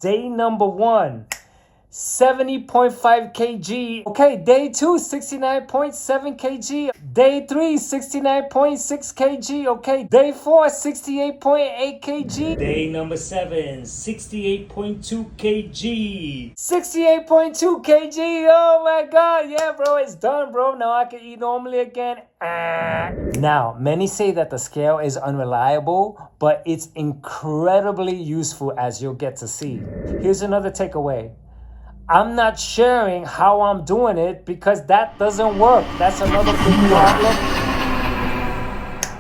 Day number 1, 70.5 kg. Okay, day 2, 69.7 kg. Day 3, 69.6 kg. Okay, day 4, 68.8 kg. Day number 7, 68.2 kg. 68.2 kg. Oh my god, yeah, bro, it's done, bro. Now I can eat normally again. Now, many say that the scale is unreliable, but it's incredibly useful, as you'll get to see. Here's another takeaway. I'm not sharing how I'm doing it because that doesn't work. That's another big problem.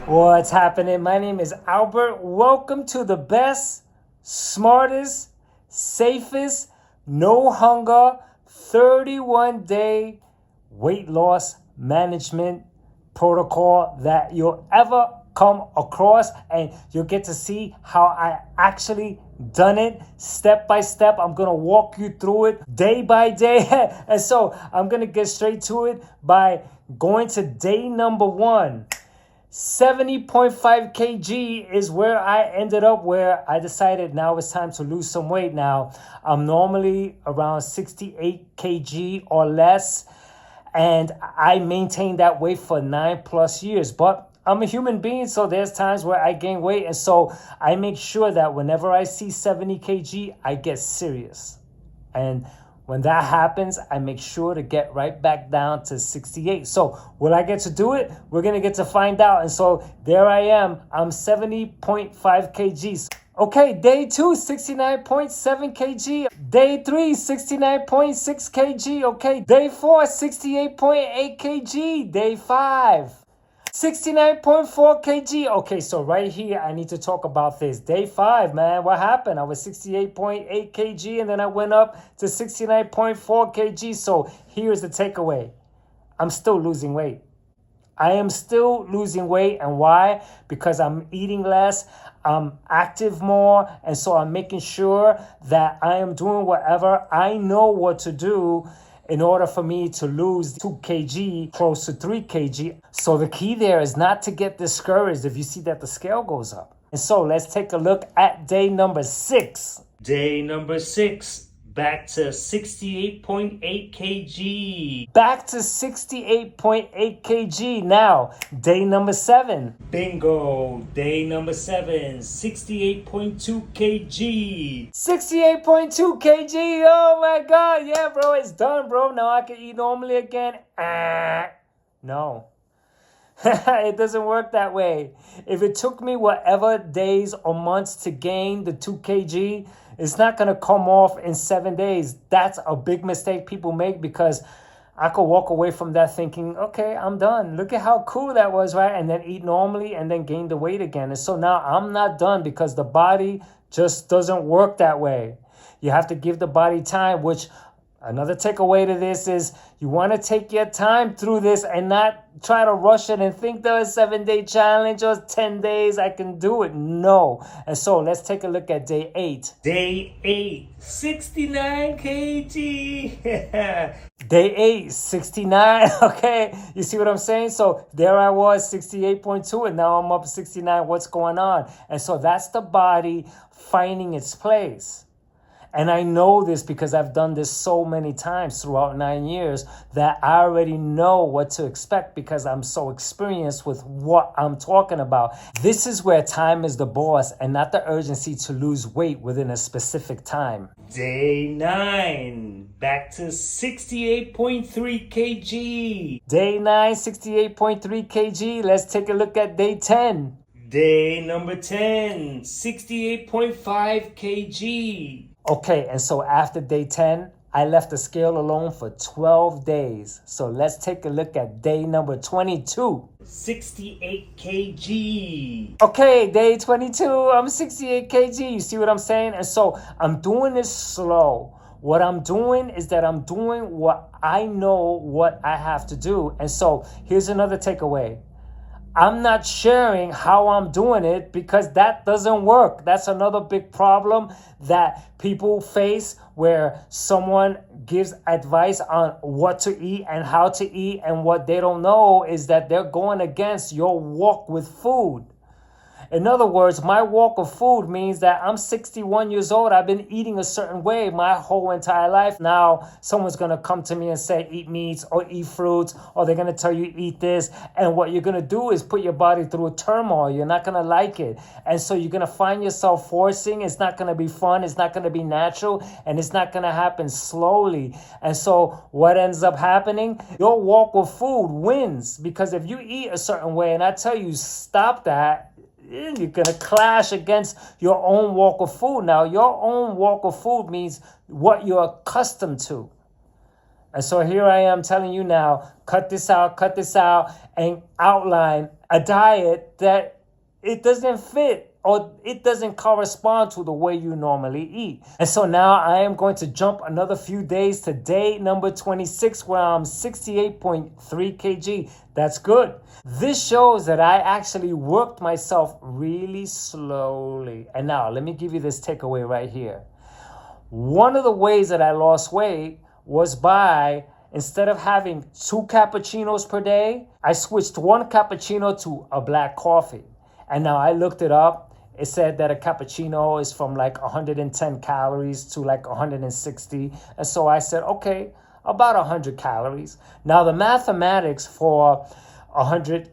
What's happening? My name is Albert. Welcome to the best, smartest, safest, no hunger, 31-day weight loss management protocol that you'll ever come across, and you'll get to see how I actually done it step by step. I'm gonna walk you through it day by day. And so I'm gonna get straight to it by going to day number 1. 70.5 kg is where I ended up, where I decided now it's time to lose some weight. Now, I'm normally around 68 kg or less, and I maintained that weight for 9+ years. But I'm a human being, so there's times where I gain weight. And so I make sure that whenever I see 70 kg, I get serious. And when that happens, I make sure to get right back down to 68. So will I get to do it? We're going to get to find out. And so there I am. I'm 70.5 kgs. Okay, day 2, 69.7 kg. Day 3, 69.6 kg. Okay, day 4, 68.8 kg. Day 5, 69.4 kg. Okay, so right here, I need to talk about this. Day 5, man, what happened? I was 68.8 kg, and then I went up to 69.4 kg. So here's the takeaway. I'm still losing weight. I am still losing weight. And why? Because I'm eating less, I'm active more, and so I'm making sure that I am doing whatever I know what to do in order for me to lose 2 kg, close to 3 kg. So the key there is not to get discouraged if you see that the scale goes up. And so let's take a look at day number 6. Day number 6. Back to 68.8 kg. Back to 68.8 kg. Now, day number 7. Bingo. Day number 7. 68.2 kg. 68.2 kg. Oh my god. Yeah, bro, it's done, bro. Now I can eat normally again. No. It doesn't work that way. If it took me whatever days or months to gain the 2 kg, it's not going to come off in 7 days. That's a big mistake people make, because I could walk away from that thinking, okay, I'm done. Look at how cool that was, right? And then eat normally and then gain the weight again. And so now I'm not done, because the body just doesn't work that way. You have to give the body time, which another takeaway to this is you want to take your time through this and not try to rush it and think that a 7-day challenge or 10 days I can do it. No. And so let's take a look at day 8. Day 8, 69 kg. Day 8, 69. Okay. You see what I'm saying? So there I was, 68.2, and now I'm up 69. What's going on? And so that's the body finding its place. And I know this because I've done this so many times throughout 9 years that I already know what to expect, because I'm so experienced with what I'm talking about. This is where time is the boss and not the urgency to lose weight within a specific time. Day 9, back to 68.3 kg. Day 9, 68.3 kg. Let's take a look at day 10. Day number 10, 68.5 kg. Okay, and so after day 10, I left the scale alone for 12 days. So let's take a look at day number 22. 68 kg. Okay, day 22, I'm 68 kg. You see what I'm saying? And so I'm doing this slow. What I'm doing is that I'm doing what I know what I have to do. And so here's another takeaway. I'm not sharing how I'm doing it because that doesn't work. That's another big problem that people face, where someone gives advice on what to eat and how to eat, and what they don't know is that they're going against your walk with food. In other words, my walk of food means that I'm 61 years old. I've been eating a certain way my whole entire life. Now, someone's going to come to me and say, eat meats or eat fruits, or they're going to tell you, eat this. And what you're going to do is put your body through a turmoil. You're not going to like it. And so you're going to find yourself forcing. It's not going to be fun. It's not going to be natural. And it's not going to happen slowly. And so what ends up happening? Your walk with food wins, because if you eat a certain way and I tell you stop that, you're going to clash against your own walk of food. Now, your own walk of food means what you're accustomed to. And so here I am telling you now, cut this out, and outline a diet that it doesn't fit or it doesn't correspond to the way you normally eat. And so now I am going to jump another few days to day number 26, where I'm 68.3 kg. That's good. This shows that I actually worked myself really slowly. And now let me give you this takeaway right here. One of the ways that I lost weight was by, instead of having 2 cappuccinos per day, I switched 1 cappuccino to a black coffee. And now I looked it up. It said that a cappuccino is from like 110 calories to like 160. And so I said, okay, about 100 calories. Now the mathematics for 100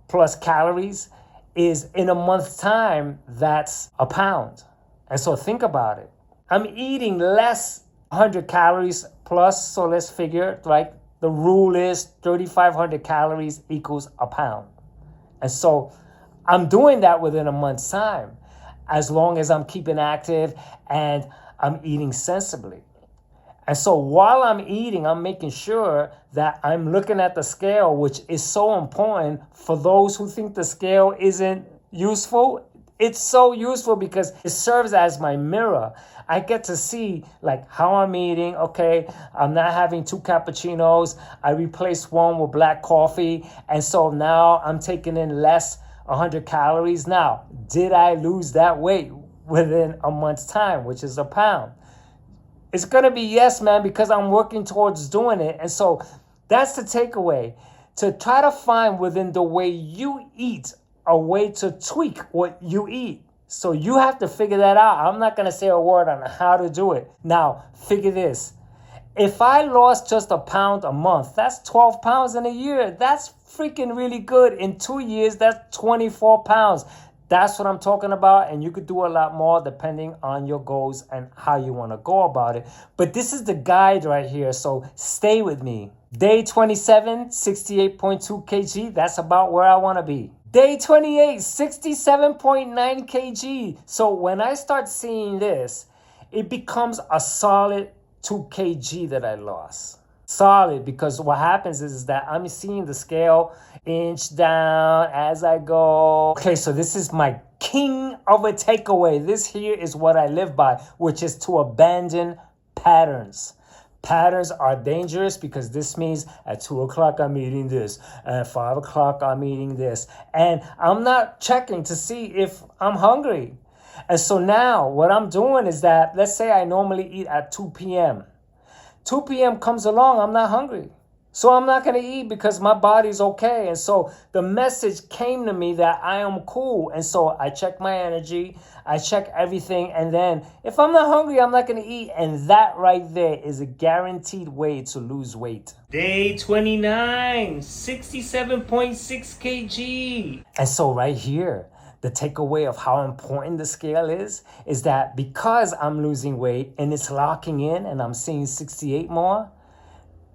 plus calories is, in a month's time, that's a pound. And so think about it. I'm eating less 100 calories plus. So let's figure, like, the rule is 3,500 calories equals a pound. And so I'm doing that within a month's time, as long as I'm keeping active and I'm eating sensibly. And so while I'm eating, I'm making sure that I'm looking at the scale, which is so important for those who think the scale isn't useful. It's so useful because it serves as my mirror. I get to see like how I'm eating. Okay, I'm not having 2 cappuccinos. I replaced 1 with black coffee. And so now I'm taking in less 100 calories. Now, did I lose that weight within a month's time, which is a pound? It's going to be yes, man, because I'm working towards doing it. And so that's the takeaway. To try to find within the way you eat a way to tweak what you eat. So you have to figure that out. I'm not going to say a word on how to do it. Now, figure this. If I lost just a pound a month, that's 12 pounds in a year. That's freaking really good. In 2 years, that's 24 pounds. That's what I'm talking about. And you could do a lot more depending on your goals and how you want to go about it. But this is the guide right here. So stay with me. Day 27, 68.2 kg. That's about where I want to be. Day 28, 67.9 kg. So when I start seeing this, it becomes a solid 2 kg that I lost. Solid, because what happens is that I'm seeing the scale inch down as I go. Okay, so this is my king of a takeaway. This here is what I live by, which is to abandon patterns. Patterns are dangerous because this means at 2 o'clock I'm eating this, at 5 o'clock I'm eating this, and I'm not checking to see if I'm hungry. And so now what I'm doing is that, let's say I normally eat at 2 p.m. 2 p.m. comes along, I'm not hungry. So I'm not going to eat because my body's okay. And so the message came to me that I am cool. And so I check my energy, I check everything. And then if I'm not hungry, I'm not going to eat. And that right there is a guaranteed way to lose weight. Day 29, 67.6 kg. And so right here, the takeaway of how important the scale is that because I'm losing weight and it's locking in and I'm seeing 68 more,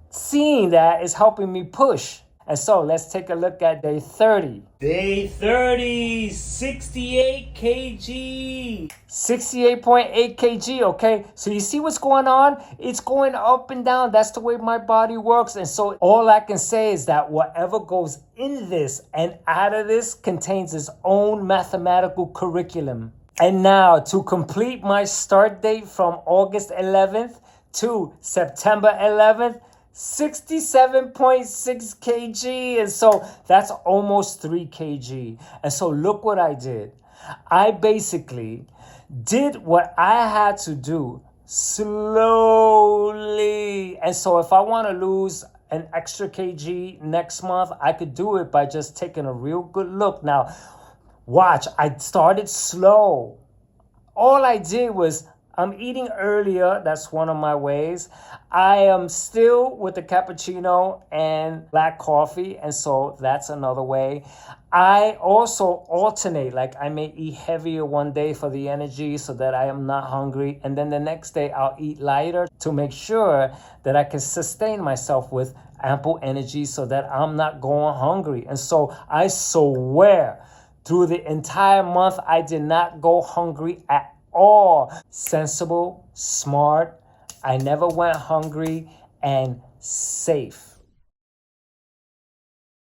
seeing that is helping me push. And so let's take a look at day 30. Day 30, 68 kg. 68.8 kg, okay? So you see what's going on? It's going up and down. That's the way my body works. And so all I can say is that whatever goes in this and out of this contains its own mathematical curriculum. And now to complete my start date from August 11th to September 11th, 67.6 kg. And so that's almost 3 kg. And so look what I did. I basically did what I had to do slowly. And so if I want to lose an extra kg next month, I could do it by just taking a real good look. Now, Watch, I started slow. All I did was, I'm eating earlier. That's one of my ways. I am still with the cappuccino and black coffee, and so that's another way. I also alternate, like I may eat heavier one day for the energy so that I am not hungry, and then the next day I'll eat lighter to make sure that I can sustain myself with ample energy so that I'm not going hungry. And so I swear, through the entire month, I did not go hungry at all. Sensible, smart, I never went hungry, and safe.